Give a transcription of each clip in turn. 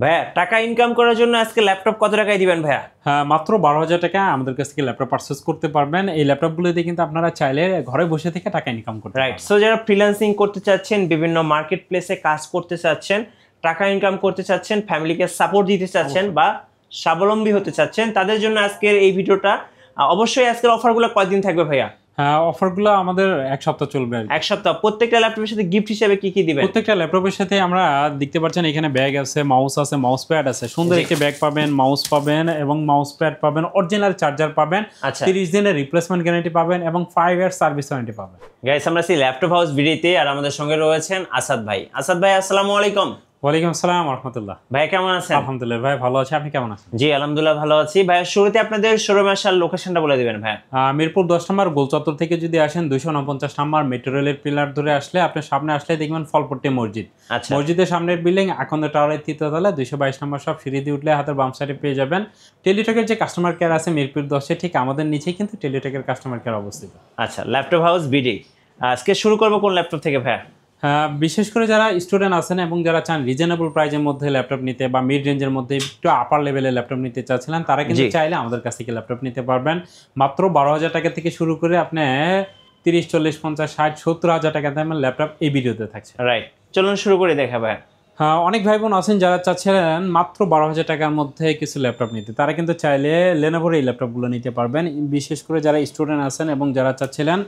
ভাইয়া টাকা ইনকাম করার জন্য আজকে ল্যাপটপ কত টাকায় দিবেন ভাইয়া? হ্যাঁ, মাত্র 12,000 টাকা আমাদের কাছ থেকে ল্যাপটপ পারচেজ করতে পারবেন। এই ল্যাপটপগুলো দিয়ে কিন্তু আপনারা চাইলে ঘরে বসে থেকে টাকা ইনকাম করতে রাইট। পারবেন। সো যারা ফ্রিল্যান্সিং করতে চাচ্ছেন, বিভিন্ন মার্কেট প্লেসে কাজ করতে চাচ্ছেন, টাকা ইনকাম করতে চাচ্ছেন, ফ্যামিলিকে সাপোর্ট দিতে চাচ্ছেন বা স্বাবলম্বী হতে চাচ্ছেন, তাদের জন্য আজকের এই ভিডিওটা। অবশ্যই আজকের অফারগুলো কয়দিন থাকবে ভাইয়া? হ্যাঁ, অফারগুলো আমাদের এক সপ্তাহ চলবে। এক সপ্তাহ। প্রত্যেকটা ল্যাপটপের সাথে গিফট হিসেবে কি কি দিবেন? প্রত্যেকটা ল্যাপটপের সাথে আমরা দেখতে পাচ্ছেন এখানে ব্যাগ আছে, মাউস আছে, মাউস প্যাড আছে। সুন্দর একটি ব্যাগ পাবেন, মাউস পাবেন এবং মাউস প্যাড পাবেন, অরিজিনাল চার্জার পাবেন, 30 দিনের রিপ্লেসমেন্ট গ্যারান্টি পাবেন এবং 5 ইয়ার সার্ভিস ওয়ারেন্টি পাবেন। গাইস, আমরা সেই ল্যাপটপ হাউস ভিডিওতে, আর আমাদের সঙ্গে রয়েছেন আসাদ ভাই। আসাদ ভাই, আসসালামু আলাইকুম। ওয়ালাইকুম আসসালাম ওয়া রাহমাতুল্লাহ। ভাই কেমন আছেন? আলহামদুলিল্লাহ ভাই, ভালো আছি। আপনি কেমন আছেন? জি আলহামদুলিল্লাহ ভালো আছি। ভাই শুরুতে আপনাদের শোরুমে আসার লোকেশনটা বলে দিবেন ভাই। মিরপুর 10 নম্বর গোল চত্বর থেকে যদি আসেন 249 নম্বর মেট্রো রেলের পিলার ধরে আসলে আপনি সামনে আসলে দেখবেন ফলপট্টি মসজিদ। আচ্ছা। মসজিদের সামনের বিল্ডিং আকন্দ টাওয়ারের 3য় তলায় 222 নম্বর সব সিঁড়ি দিয়ে উঠলে হাতের বাম সাইডে পেয়ে যাবেন। টেলিটকের যে কাস্টমার কেয়ার আছে মিরপুর 10-এ ঠিক আমাদের নিচেই কিন্তু টেলিটকের কাস্টমার কেয়ার অবস্থিত। আচ্ছা, ল্যাপটপ হাউস বিডি। আজকে শুরু করবো কোন ল্যাপটপ থেকে ভাই? বিশেষ করে যারা স্টুডেন্ট আছেন এবং যারা চান রিজনেবল প্রাইজের মধ্যে ল্যাপটপ নিতে বা মিড রেঞ্জের মধ্যে একটু আপার লেভেলের ল্যাপটপ নিতে চাচ্ছিলেন, তারা কিন্তু চাইলে আমাদের কাছ থেকে ল্যাপটপ নিতে পারবেন। মাত্র 12,000 টাকা থেকে শুরু করে আপনি 30, 40, 50, 60, 70,000 টাকা দামের ল্যাপটপ এই ভিডিওতে থাকছে। রাইট, চলুন শুরু করে দেখা ভাই। হ্যাঁ, অনেক ভাই বোন আছেন যারা চাচ্ছিলেন মাত্র 12,000 টাকার মধ্যে কিছু ল্যাপটপ নিতে, তারা কিন্তু চাইলে লেনোভোর এই ল্যাপটপগুলো নিতে পারবেন। বিশেষ করে যারা স্টুডেন্ট আছেন এবং যারা চাচ্ছিলেন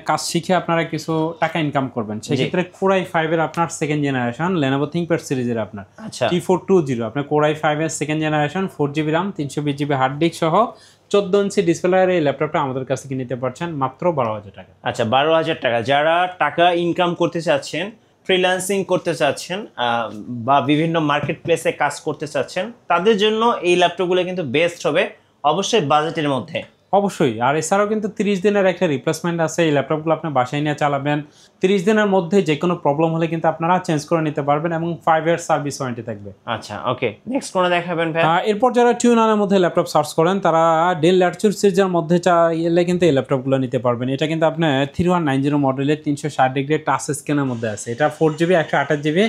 কাজ শিখে আপনারা কিছু টাকা ইনকাম করবেন, সেক্ষেত্রে কোরাই 5 এর আপনার সেকেন্ড জেনারেশন লেনোভো থিংকপ্যাড সিরিজের আপনার T420 আপনার কোরাই 5 এর second generation 4GB RAM 320GB hard disk সহ 14 ইঞ্চি ডিসপ্লের এই ল্যাপটপটা আমাদের কাছ থেকে নিতে পারছেন মাত্র 12,000 টাকা। আচ্ছা, 12,000 টাকা। যারা টাকা ইনকাম করতে চাচ্ছেন, ফ্রিল্যান্সিং করতে চাচ্ছেন বা বিভিন্ন মার্কেট প্লেসে কাজ করতে চাচ্ছেন, তাদের জন্য এই ল্যাপটপগুলো কিন্তু বেস্ট হবে, অবশ্যই বাজেটের মধ্যে। অবশ্যই। আর এছাড়াও কিন্তু 30 দিনের একটা রিপ্লেসমেন্ট আছে। এই ল্যাপটপগুলো আপনি বাসায় নিয়ে চালাবেন, 30 দিনের মধ্যে যে কোনো প্রবলেম হলে কিন্তু আপনারা চেঞ্জ করে নিতে পারবেন এবং 5 ইয়ার সার্ভিস ওয়ারেন্টি থাকবে। আচ্ছা, ওকে। নেক্সট কোন দেখাবেন ভাই? এরপর যারা টিউনারের মধ্যে ল্যাপটপ সার্চ করেন, তারা ডেল ল্যাটিটিউড সিরিজের মধ্যে চাইলে কিন্তু এই ল্যাপটপগুলো নিতে পারবেন। এটা কিন্তু আপনার 3190 মডেলের 360 ডিগ্রি টাচ স্ক্রিনের মধ্যে আছে। এটা 4GB 128GB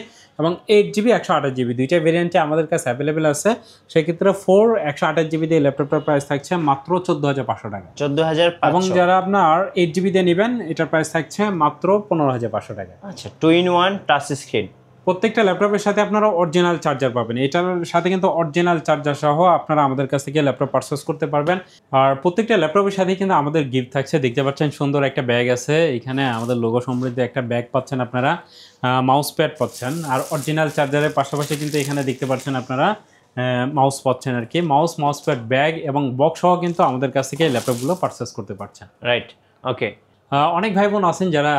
এবং 8GB 128GB দুইটা ভেরিয়েন্টে আমাদের কাছে অ্যাভেলেবেল আছে। সেক্ষেত্রে 4 128GB দিয়ে ল্যাপটপটার প্রাইস থাকছে মাত্র 14,500 টাকা। 14,500। এবং যারা আপনার 8GB দিয়ে নেবেন, এটার প্রাইস থাকছে মাত্র 15,500 টাকা। আচ্ছা, 2-in-1 টাচ স্ক্রিন। প্রত্যেকটা ল্যাপটপের সাথে আপনারা অরিজিনাল চার্জার পাবেন। এটার সাথে কিন্তু অরিজিনাল চার্জার সহ আপনারা আমাদের কাছ থেকে ল্যাপটপ পারচেজ করতে পারবেন। আর প্রত্যেকটা ল্যাপটপের সাথে কিন্তু আমাদের গিফট থাকছে। দেখতে পাচ্ছেন সুন্দর একটা ব্যাগ আছে, এখানে আমাদের লোগো সমৃদ্ধ একটা ব্যাগ পাচ্ছেন আপনারা, মাউস প্যাড পাচ্ছেন, আর অরিজিনাল চার্জারের পাশাপাশি কিন্তু এখানে দেখতে পাচ্ছেন আপনারা মাউস পাচ্ছেন আর কি। মাউস প্যাড, ব্যাগ এবং বক্স সহ কিন্তু আমাদের কাছ থেকে ল্যাপটপগুলো পারচেজ করতে পারছেন। রাইট, ওকে। অনেক ভাই বোন আছেন যারা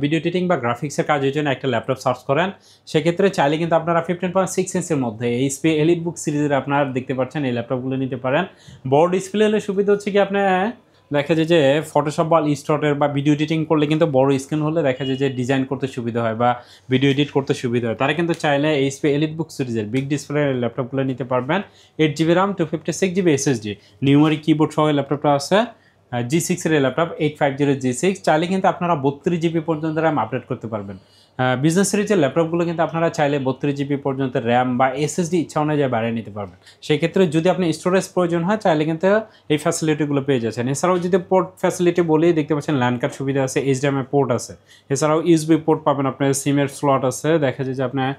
ভিডিও এডিটিং বা গ্রাফিক্সের কাজের জন্য একটা ল্যাপটপ সার্চ করেন, সেক্ষেত্রে চাইলে কিন্তু আপনারা 15.6 ইঞ্চের মধ্যে এইচপি এলিটবুক সিরিজের আপনারা দেখতে পাচ্ছেন এই ল্যাপটপগুলো নিতে পারেন। বড় ডিসপ্লে হলে সুবিধা হচ্ছে কি, আপনার দেখা যায় যে ফটোশপ বা ইনস্টটের বা ভিডিও এডিটিং করলে কিন্তু বড় স্ক্রিন হলে দেখা যায় যে ডিজাইন করতে সুবিধা হয় বা ভিডিও এডিট করতে সুবিধা হয়। তারা কিন্তু চাইলে এইচপি এলিটবুক সিরিজের বিগ ডিসপ্লের ল্যাপটপগুলো নিতে পারবেন। 8GB RAM 256GB SSD numeric keyboard সহ ল্যাপটপটা আছে। G6 এর ল্যাপটপ 850G6 চাইলে কিন্তু আপনারা 32GB পর্যন্ত র্যাম আপডেট করতে পারবেন। বিজনেস সিরিজের ল্যাপটপগুলো কিন্তু আপনারা চাইলে 32GB পর্যন্ত র্যাম বা SSD ইচ্ছা অনুযায়ী বাড়িয়ে নিতে পারবেন। সেক্ষেত্রে যদি আপনি স্টোরেজ প্রয়োজন হয়, চাইলে কিন্তু এই ফ্যাসিলিটিগুলো পেয়ে যাচ্ছেন। এছাড়াও যদি পোর্ট ফ্যাসিলিটি বলি, দেখতে পাচ্ছেন ল্যান্ড কার্ড সুবিধা আছে, HDMI পোর্ট আছে, এছাড়াও USB পোর্ট পাবেন, আপনার সিমের স্লট আছে, দেখা যায় যে আপনার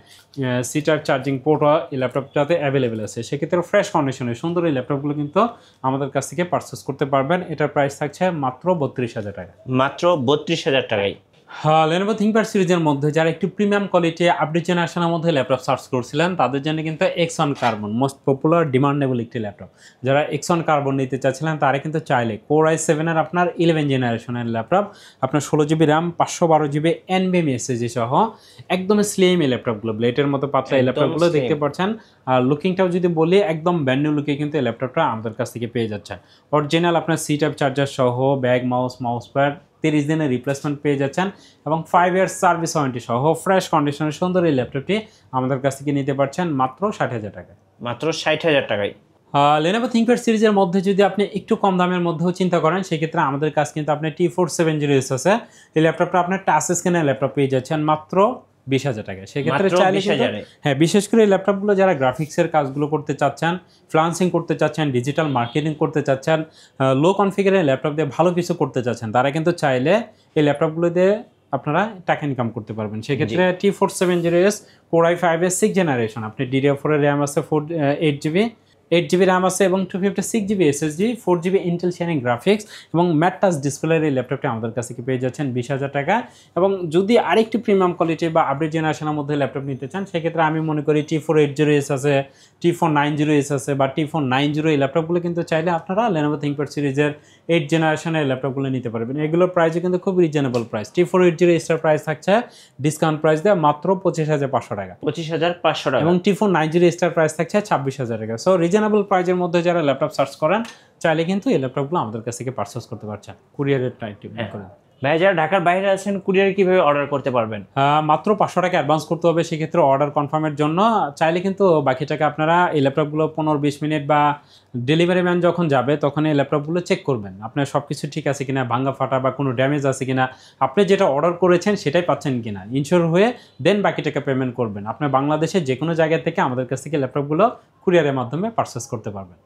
সি টাইপ চার্জিং পোর্টও এই ল্যাপটপটাতে অ্যাভেলেবেল আছে। সেক্ষেত্রে ফ্রেশ কন্ডিশনে সুন্দর এই ল্যাপটপগুলো কিন্তু আমাদের কাছ থেকে পারচেস করতে পারবেন। এটার প্রাইস থাকছে মাত্র 32,000 টাকা। মাত্র 32,000 টাকায়। হ্যাঁ, লেনোভো থিংকপ্যাড সিরিজের মধ্যে যারা একটু প্রিমিয়াম কোয়ালিটি আপডেট জেনারেশনের মধ্যে ল্যাপটপ সার্চ করছিলেন, তাদের জন্য কিন্তু X1 carbon most popular demandable একটি ল্যাপটপ। যারা X1 কার্বন নিতে চাচ্ছিলেন, তারা কিন্তু চাইলে কোর i7 এর আপনার 11 জেনারেশনের ল্যাপটপ, আপনার 16GB RAM 512GB NVMe SSD সহ একদম স্লিম এই ল্যাপটপগুলো, ব্লেডের মতো পাতলা এই ল্যাপটপগুলো দেখতে পাচ্ছেন। আর লুকিংটাও যদি বলি, একদম ব্র্যান্ড নিউ লুকে কিন্তু এই ল্যাপটপটা আমাদের কাছ থেকে পেয়ে যাচ্ছেন। অরিজিনাল আপনার সি টাইপ চার্জার সহ ব্যাগ, মাউস প্যাড, 30 দিনের রিপ্লেসমেন্ট পেয়ে যাচ্ছেন এবং 5 ইয়ার সার্ভিস ওয়ারেন্টি সহ ফ্রেশ কন্ডিশনের সুন্দর এই ল্যাপটপটি আমাদের কাছ থেকে নিতে পারছেন মাত্র 60,000 টাকায়। মাত্র 60,000 টাকায়। লেনোভো থিংকপ্যাড সিরিজের মধ্যে যদি আপনি একটু কম দামের মধ্যেও চিন্তা করেন, সেক্ষেত্রে আমাদের কাছে কিন্তু আপনি T470 আছে। এই ল্যাপটপটা আপনার টাচ স্ক্রিনের ল্যাপটপ পেয়ে যাচ্ছেন মাত্র 20,000 টাকা। সেক্ষেত্রে মাত্র চাইলে 20,000 কিন্তু হ্যাঁ, বিশেষ করে এই ল্যাপটপগুলো যারা গ্রাফিক্সের কাজগুলো করতে চাচ্ছেন, ফ্রিল্যান্সিং করতে চাচ্ছেন, ডিজিটাল মার্কেটিং করতে চাচ্ছেন, লো কনফিগারের ল্যাপটপ দিয়ে ভালো কিছু করতে চাচ্ছেন, তারা কিন্তু চাইলে এই ল্যাপটপগুলো দিয়ে আপনারা টাকা ইনকাম করতে পারবেন। সেক্ষেত্রে T470S Core i5 এর 6th জেনারেশন, আপনি DDR4 এর র্যাম আছে 8GB র্যাম আছে এবং 256GB SSD, 4GB Intel shining graphics এবং ম্যাট টাচ ডিসপ্লের এই ল্যাপটপটি আমাদের কাছে কি পেয়ে যাচ্ছেন 20,000 টাকা। এবং যদি আরেকটি প্রিমিয়াম কোয়ালিটি বা আপডেট জেনারেশনের মধ্যে ল্যাপটপ নিতে চান, সেক্ষেত্রে আমি মনে করি T480S আছে, T490S আছে বা T490 এই ল্যাপটপগুলো কিন্তু চাইলে আপনারা Lenovo ThinkPad সিরিজের 8th জেনারেশনের ল্যাপটপগুলো নিতে পারবেন। এগুলোর প্রাইসও কিন্তু খুব রিজনেবল প্রাইস। T480 এর প্রাইস থাকছে ডিসকাউন্ট প্রাইস দেওয়া মাত্র 25,500 টাকা, 25,500 টাকা এবং T490 প্রাইস থাকছে 26,000 টাকা। সো রিজনেবল প্রাইসের মধ্যে যারা ল্যাপটপ সার্চ করেন, চাইলে কিন্তু এই ল্যাপটপগুলো আমাদের কাছ থেকে পারচেস করতে পারছেন কুরিয়ারের টাইপ করে। ভাই যারা ঢাকার বাইরে আছেন কুরিয়ার কিভাবে অর্ডার করতে পারবেন? মাত্র 500 টাকা অ্যাডভান্স করতে হবে। সেক্ষেত্রে অর্ডার কনফার্মের জন্য চাইলে কিন্তু বাকি টাকা আপনারা এই ল্যাপটপগুলো 15-20 মিনিট বা ডেলিভারি ম্যান যখন যাবে তখন এই ল্যাপটপগুলো চেক করবেন আপনার সব কিছু ঠিক আছে কিনা, ভাঙা ফাটা বা কোনো ড্যামেজ আছে কিনা, আপনি যেটা অর্ডার করেছেন সেটাই পাচ্ছেন কিনা, ইনশিওর হয়ে দেন বাকি টাকা পেমেন্ট করবেন। আপনার বাংলাদেশের যে কোনো জায়গা থেকে আমাদের কাছ থেকে ল্যাপটপগুলো কুরিয়ারের মাধ্যমে পারচেস করতে পারবেন।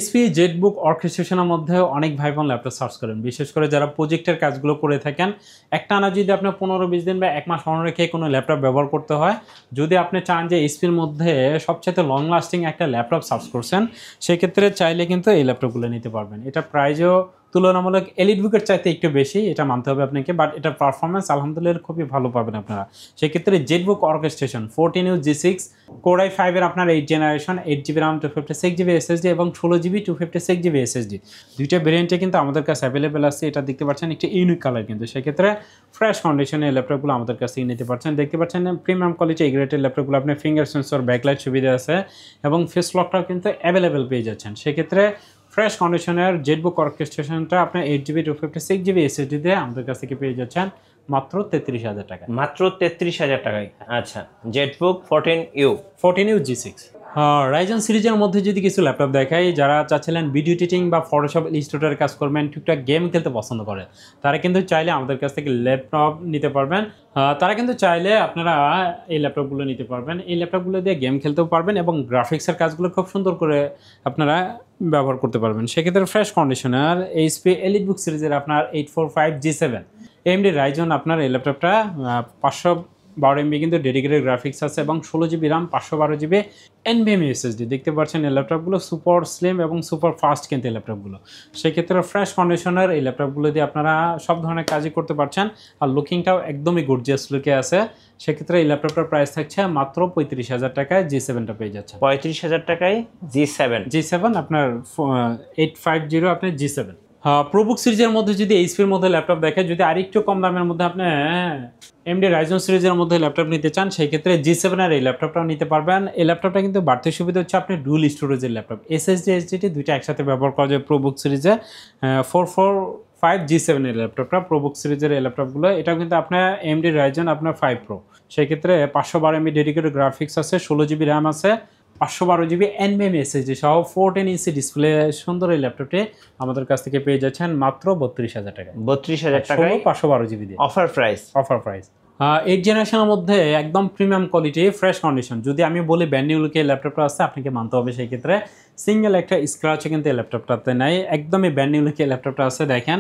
HP জেটবুক অর্কেস্ট্রেশনের মধ্যে অনেক ভাই বোন ল্যাপটপ সার্চ করেন, বিশেষ করে যারা প্রজেক্টের কাজগুলো করে থাকেন। একটা না যদি আপনার 15-20 দিন বা 1 মাস অন রেখে কোনো ল্যাপটপ ব্যবহার করতে হয়, যদি আপনি চান যে HPর মধ্যে সবচেয়ে লং লাস্টিং একটা ল্যাপটপ সার্চ করছেন, সেক্ষেত্রে চাইলে কিন্তু এই ল্যাপটপগুলো নিতে পারবেন। এটা প্রাইজও তুলনামূলক এলিটবুকের চাইতে একটু বেশি, এটা মানতে হবে আপনাকে, বাট এটা পারফরমেন্স আলহামদুলিল্লাহ খুবই ভালো পাবেন আপনারা। সেক্ষেত্রে Jetbook orchestration 14U G6 Core i5 এর আপনার 8th generation, 8GB RAM 256GB SSD এবং 16GB 256GB SSD, দুইটা ভেরিয়েন্টে কিন্তু আমাদের কাছে অ্যাভেলেবেল আছে। এটা দেখতে পাচ্ছেন একটি ইউনিক কালার, কিন্তু সেক্ষেত্রে ফ্রেশ কন্ডিশনে এই ল্যাপটপগুলো আমাদের কাছ থেকে নিতে পারছেন। দেখতে পাচ্ছেন প্রিমিয়াম কোয়ালিটি গ্রেডের ল্যাপটপগুলো আপনার ফিঙ্গার সেন্সর, ব্যাকলাইট সুবিধা আছে এবং ফেস লকটাও কিন্তু অ্যাভেলেবেল পেয়ে যাচ্ছেন। সেক্ষেত্রে ফ্রেশ কন্ডিশনের জেটবুক অর্কেস্ট্রেশনটা আপনার 8GB 256GB SSD দিয়ে আমাদের কাছ থেকে পেয়ে যাচ্ছেন মাত্র 33,000 টাকা। মাত্র 33,000 টাকায়। আচ্ছা, জেটবুক 14U G6 রাইজেন সিরিজের মধ্যে যদি কিছু ল্যাপটপ দেখাই, যারা চাচ্ছিলেন ভিডিও এডিটিং বা ফটোশপ ইলাস্ট্রেটরের কাজ করবেন, টুকটাক গেম খেলতে পছন্দ করেন, তারা কিন্তু চাইলে আমাদের কাছ থেকে ল্যাপটপ নিতে পারবেন। তারা কিন্তু চাইলে আপনারা এই ল্যাপটপগুলো নিতে পারবেন। এই ল্যাপটপগুলো দিয়ে গেম খেলতেও পারবেন এবং গ্রাফিক্সের কাজগুলো খুব সুন্দর করে আপনারা ব্যবহার করতে পারবেন। সেক্ষেত্রে ফ্রেশ কন্ডিশনার HP এলিটবুক সিরিজের আপনার 845G7 AMD রাইজন আপনার এই ল্যাপটপটা 512 MB কিন্তু ডেডিকেটেড গ্রাফিক্স আছে এবং 16GB RAM 512GB NVMe SSD। দেখতে পাচ্ছেন এই ল্যাপটপগুলো সুপার স্লিম এবং সুপার ফাস্ট কিন্তু এই ল্যাপটপগুলো। সেক্ষেত্রে ফ্রেশ কন্ডিশনার এই ল্যাপটপগুলো দিয়ে আপনারা সব ধরনের কাজই করতে পারছেন, আর লুকিংটাও একদমই গর্জিয়াস লুকে আছে। সেক্ষেত্রে এই ল্যাপটপটার প্রাইস থাকছে মাত্র 35,000 টাকায়। G7টা পেয়ে যাচ্ছে 35,000 টাকায়। G7 আপনার 850 আপনার G7। প্রোবুক সিরিজের মধ্যে যদি HPর মধ্যে ল্যাপটপ দেখে, যদি আরেকটু কম দামের মধ্যে আপনি AMD রাইজন সিরিজের মধ্যে ল্যাপটপ নিতে চান, সেই ক্ষেত্রে G7 এর এই ল্যাপটপটাও নিতে পারবেন। এই ল্যাপটপটা কিন্তু বাড়তি সুবিধা হচ্ছে আপনি ডুয়াল স্টোরেজের ল্যাপটপ, SSD HDD দুইটা একসাথে ব্যবহার করা যায় প্রোবুক সিরিজে। 445G7 এর ল্যাপটপটা প্রোবুক সিরিজের এই ল্যাপটপগুলো, এটাও কিন্তু আপনার AMD রাইজন আপনার 5 Pro। সেই ক্ষেত্রে 512 MB ডেডিকেটেড গ্রাফিক্স আছে, 16GB RAM আছে, 512GB NVMe SSD সহ 14 ইঞ্চি ডিসপ্লে সুন্দর এই ল্যাপটপটি আমাদের কাছ থেকে পেয়ে যাচ্ছেন মাত্র 32,000 টাকা। 32,000 টাকায় 512GB দিয়ে অফার প্রাইস। 8 জেনারেশনের মধ্যে একদম প্রিমিয়াম কোয়ালিটি ফ্রেশ কন্ডিশন। যদি আমি বলি ব্র্যান্ড নিউ লুকে ল্যাপটপটা আছে, আপনাকে মানতে হবে সেই ক্ষেত্রে সিঙ্গেল একটা স্ক্র্যাচও কিন্তু এই ল্যাপটপটাতে নাই, একদমই ব্র্যান্ড নিউ লুকে ল্যাপটপটা আছে। দেখেন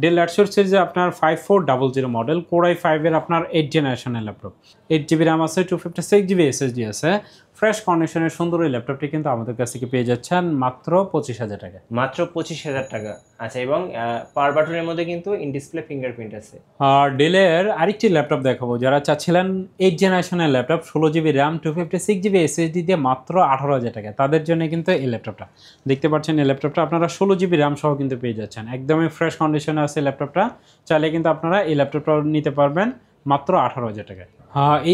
ডেল ল্যাটশোর সিরিজে আপনার 5400 মডেল, Core i5 এর আপনার 8 জেনারেশনের ল্যাপটপ, 8GB RAM আছে, 256GB SSD আছে। ফ্রেশ কন্ডিশনের সুন্দর এই ল্যাপটপটি কিন্তু আমাদের কাছ থেকে পেয়ে যাচ্ছেন মাত্র 25,000 টাকা। মাত্র 25,000 টাকা। আচ্ছা, এবং পাওয়ার বাটনের মধ্যে কিন্তু ইন ডিসপ্লে ফিঙ্গারপ্রিন্ট আছে। আর ডেলের আরেকটি ল্যাপটপ দেখাবো, যারা চাচ্ছিলেন 8 জেনারেশনের laptop, 16GB RAM 256GB SSD দিয়ে মাত্র 18,000 টাকা, তাদের জন্য কিন্তু এই ল্যাপটপটা দেখতে পাচ্ছেন। এই ল্যাপটপটা আপনারা 16GB RAM সহ কিন্তু পেয়ে যাচ্ছেন, একদমই ফ্রেশ কন্ডিশনে আছে ল্যাপটপটা। চাইলে কিন্তু আপনারা এই ল্যাপটপটা নিতে পারবেন মাত্র 18,000 টাকায়।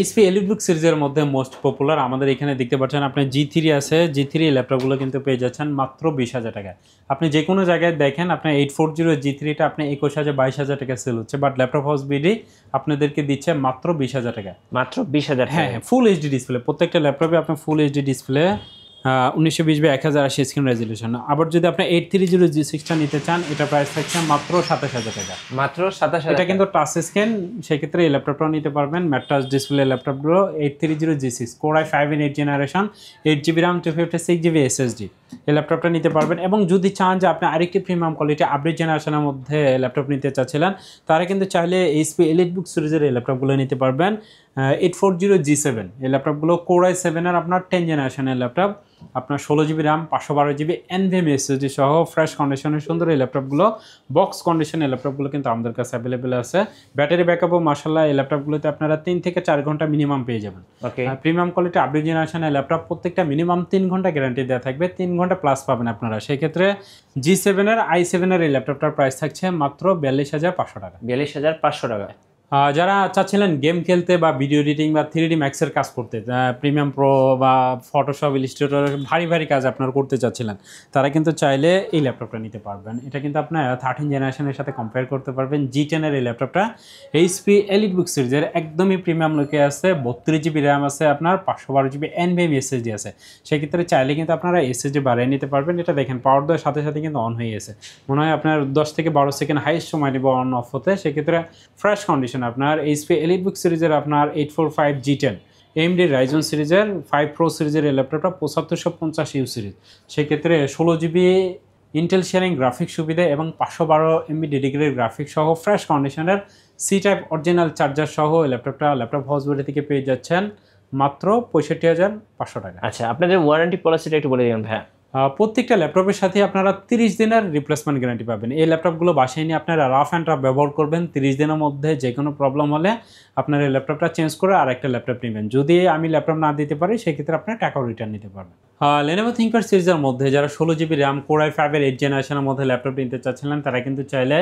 HP এলিটবুক সিরিজের মধ্যে মোস্ট পপুলার আমাদের এখানে দেখতে পাচ্ছেন আপনার G3 আছে, G3 ল্যাপটপগুলো কিন্তু পেয়ে যাচ্ছেন মাত্র 20,000 টাকায়। আপনি যে কোনো জায়গায় দেখেন আপনার 840 G3টা আপনি 21,000 22,000 টাকা সেল হচ্ছে, বাট ল্যাপটপ হাউস বিডি আপনাদেরকে দিচ্ছে মাত্র 20,000 টাকা। মাত্র 20,000 টাকা। হ্যাঁ, ফুল এইচডি ডিসপ্লে, প্রত্যেকটা ল্যাপটপে আপনার full HD display 1920x1080 screen resolution. আবার যদি আপনি 830G6টা নিতে চান, এটা প্রাইস থাকছে মাত্র 27,000 টাকা। মাত্র 27,000। এটা কিন্তু টাচ স্ক্রিন, সেক্ষেত্রে এই ল্যাপটপটাও নিতে পারবেন। ম্যাট্রাস ডিসপ্লে ল্যাপটপগুলো 830G6 Core i5 এর 8 generation, 8GB RAM 256GB SSD, এই ল্যাপটপটা নিতে পারবেন। এবং যদি চান যে আপনি আরেকটি প্রিমিয়াম কোয়ালিটি আপডেট জেনারেশনের মধ্যে ল্যাপটপ নিতে চাচ্ছিলেন, তারা কিন্তু চাইলে HP EliteBook সিরিজের এই ল্যাপটপগুলো নিতে পারবেন। 840G7 এই ল্যাপটপগুলো Core i7 এর আপনার 10 জেনারেশনের ল্যাপটপ, আপনার 16GB RAM 512GB NVMe SSD সহ ফ্রেশ কন্ডিশনের সুন্দর এই ল্যাপটপগুলো, বক্স কন্ডিশনের ল্যাপটপগুলো কিন্তু আমাদের কাছে অ্যাভেলেবেল আছে। ব্যাটারি ব্যাকআপও মাশাআল্লাহ এই ল্যাপটপগুলোতে আপনারা 3 থেকে 4 ঘন্টা মিনিমাম পেয়ে যাবেন। ওকে, প্রিমিয়াম কোয়ালিটি আপডেট জেনারেশনের ল্যাপটপ প্রত্যেকটা মিনিমাম 3 ঘন্টা গ্যারান্টি দেওয়া থাকবে, 3 ঘন্টা প্লাস পাবেন আপনারা। সেই ক্ষেত্রে G7 এর i7 এর এই ল্যাপটপটার প্রাইস থাকছে মাত্র 42,500 টাকা। 42,500 টাকা। যারা চাচ্ছিলেন গেম খেলতে বা ভিডিও এডিটিং বা 3D ম্যাক্সের কাজ করতে, প্রিমিয়াম প্রো বা ফটোশপ ইলাস্ট্রেটর ভারী ভারী কাজ আপনারা করতে চাচ্ছিলেন, তারা কিন্তু চাইলে এই ল্যাপটপটা নিতে পারবেন। এটা কিন্তু আপনার 13 জেনারেশনের সাথে কম্পেয়ার করতে পারবেন। G10 এর এই ল্যাপটপটা HP EliteBook সিরিজের একদমই প্রিমিয়াম লুকে আছে, 32GB RAM আছে, আপনার 512GB NVMe SSD আছে। সেক্ষেত্রে চাইলে কিন্তু আপনারা SSD বাড়িয়ে নিতে পারবেন। এটা দেখেন পাওয়ার দেওয়ার সাথে সাথে কিন্তু অন হয়ে গেছে, মনে হয় আপনার 10 থেকে 12 সেকেন্ড হাইস্ট সময় নেব অন অফ হতে। সেক্ষেত্রে ফ্রেশ কন্ডিশন আপনার HP EliteBook সিরিজের আপনার 845G10, AMD Ryzen সিরিজের 5 Pro সিরিজের এই ল্যাপটপটা 7550U সিরিজ। সেক্ষেত্রে 16GB ইন্টেল শেয়ারিং গ্রাফিক্স সুবিধা এবং 512MB ডেডিকেটেড গ্রাফিক্স সহ ফ্রেশ কন্ডিশনের সি টাইপ অরিজিনাল চার্জার সহ এই ল্যাপটপটা ল্যাপটপ হাউস বিডি থেকে পেয়ে যাচ্ছেন মাত্র 65,500 টাকা। আচ্ছা, আপনাদের ওয়ারেন্টি পলিসিটা একটু বলে দিবেন ভাইয়া। প্রত্যেকটা ল্যাপটপের সাথে আপনারা 30 দিনের রিপ্লেসমেন্ট গ্যারান্টি পাবেন। এই ল্যাপটপগুলো বাসায় নিয়ে আপনারা রাফ অ্যান্ড রাফ ব্যবহার করবেন, 30 দিনের মধ্যে যে কোনো প্রবলেম হলে আপনার এই ল্যাপটপটা চেঞ্জ করে আর একটা ল্যাপটপ নেবেন। যদি আমি ল্যাপটপ না দিতে পারি, সেক্ষেত্রে আপনার টাকাও রিটার্ন নিতে পারবেন। Lenovo ThinkPad সিরিজের মধ্যে যারা 16GB RAM Core i5 এর 8 জেনারেশনের মধ্যে ল্যাপটপ নিতে চাচ্ছিলেন, তারা কিন্তু চাইলে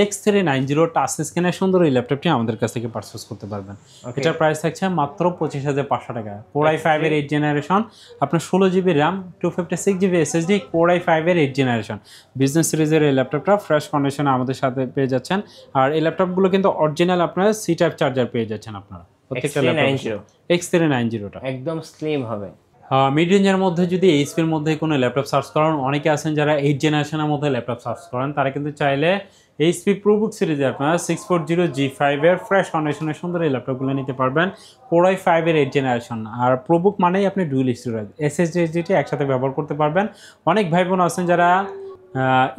X390 টাচ স্ক্রিনের সুন্দর এই ল্যাপটপটি আমাদের কাছ থেকে পারচেস করতে পারবেন। এটার প্রাইস থাকছে মাত্র 25,500 টাকা। Core i5 এর 8 জেনারেশন, আপনার 16GB RAM 256GB SSD, Core i5 এর 8 জেনারেশন বিজনেস সিরিজের এই ল্যাপটপটা ফ্রেশ কন্ডিশনে আমাদের সাথে পেয়ে যাচ্ছেন। আর এই ল্যাপটপগুলো কিন্তু অরিজিনাল আপনারা সি টাইপ চার্জার পেয়ে যাচ্ছেন আপনারা প্রত্যেকটা ল্যাপটপ। X390টা একদম স্লিম হবে। মিড রেঞ্জের মধ্যে যদি এইচপির মধ্যে কোনো ল্যাপটপ সার্চ করেন, অনেকে আছেন যারা 8 জেনারেশনের মধ্যে ল্যাপটপ সার্চ করেন, তারা কিন্তু চাইলে HP ProBook সিরিজে আপনারা 640G5 এর ফ্রেশ কন্ডিশনের সুন্দর এই ল্যাপটপগুলো নিতে পারবেন। Core i5 এর 8 জেনারেশন। আর ProBook মানেই আপনি ডুয়াল স্টোরেজ SSD SSD একসাথে ব্যবহার করতে পারবেন। অনেক ভাই বোন আছেন যারা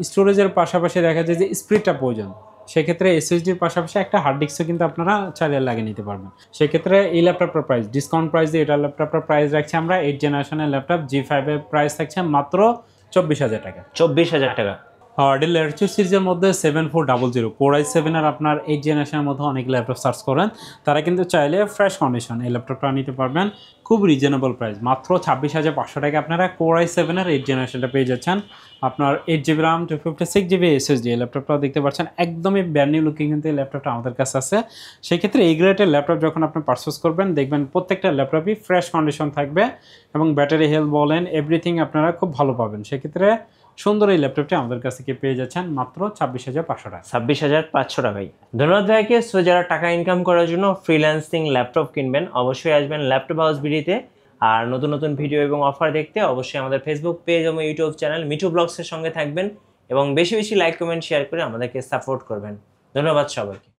স্টোরেজের পাশাপাশি দেখা যায় যে স্পিডটা প্রয়োজন, সেক্ষেত্রে এসএসডির পাশাপাশি একটা হার্ড ডিস্কও কিন্তু আপনারা চাইলে লাগিয়ে নিতে পারবেন। সেক্ষেত্রে এই ল্যাপটপটার প্রাইস ডিসকাউন্ট প্রাইস দিয়ে এটা ল্যাপটপটার প্রাইস রাখছি আমরা 8 জেনারেশনের ল্যাপটপ G5 এর প্রাইস থাকছে মাত্র 24,000 টাকা। 24,000 টাকা। ডেল ল্যাটিটিউড সিরিজের মধ্যে 7400 Core i7 এর আপনার 8 জেনারেশনের মধ্যে অনেক ল্যাপটপ সার্চ করেন, তারা কিন্তু চাইলে ফ্রেশ কন্ডিশন এই ল্যাপটপটা নিতে পারবেন খুব রিজনেবল প্রাইস, মাত্র 26,500 টাকা আপনারা Core i7 এর 8 জেনারেশনটা পেয়ে যাচ্ছেন। আপনার 8GB RAM 256GB SSD এই ল্যাপটপটাও দেখতে পাচ্ছেন, একদমই ব্র্যান্ড নিউ লুকিং কিন্তু এই ল্যাপটপটা আমাদের কাছে আছে। সেক্ষেত্রে এই গ্রেডের ল্যাপটপ যখন আপনি পারচেস করবেন, দেখবেন প্রত্যেকটা ল্যাপটপই ফ্রেশ কন্ডিশন থাকবে এবং ব্যাটারি হেলথ বলেন এভরিথিং আপনারা খুব ভালো পাবেন। সেক্ষেত্রে সুন্দর এই ল্যাপটপটি আমাদের কাছ থেকে পেয়ে যাচ্ছেন মাত্র 26,500 টাকা। 26,500 টাকাই। ধন্যবাদ ভাইকে। সো যারা টাকা ইনকাম করার জন্য ফ্রিল্যান্সিং ল্যাপটপ কিনবেন, অবশ্যই আসবেন ল্যাপটপ হাউস বিডিতে। আর নতুন নতুন ভিডিও এবং অফার দেখতে অবশ্যই আমাদের ফেসবুক পেজ এবং ইউটিউব চ্যানেল মিঠু ব্লগসের সঙ্গে থাকবেন এবং বেশি বেশি লাইক কমেন্ট শেয়ার করে আমাদেরকে সাপোর্ট করবেন। ধন্যবাদ সবাইকে।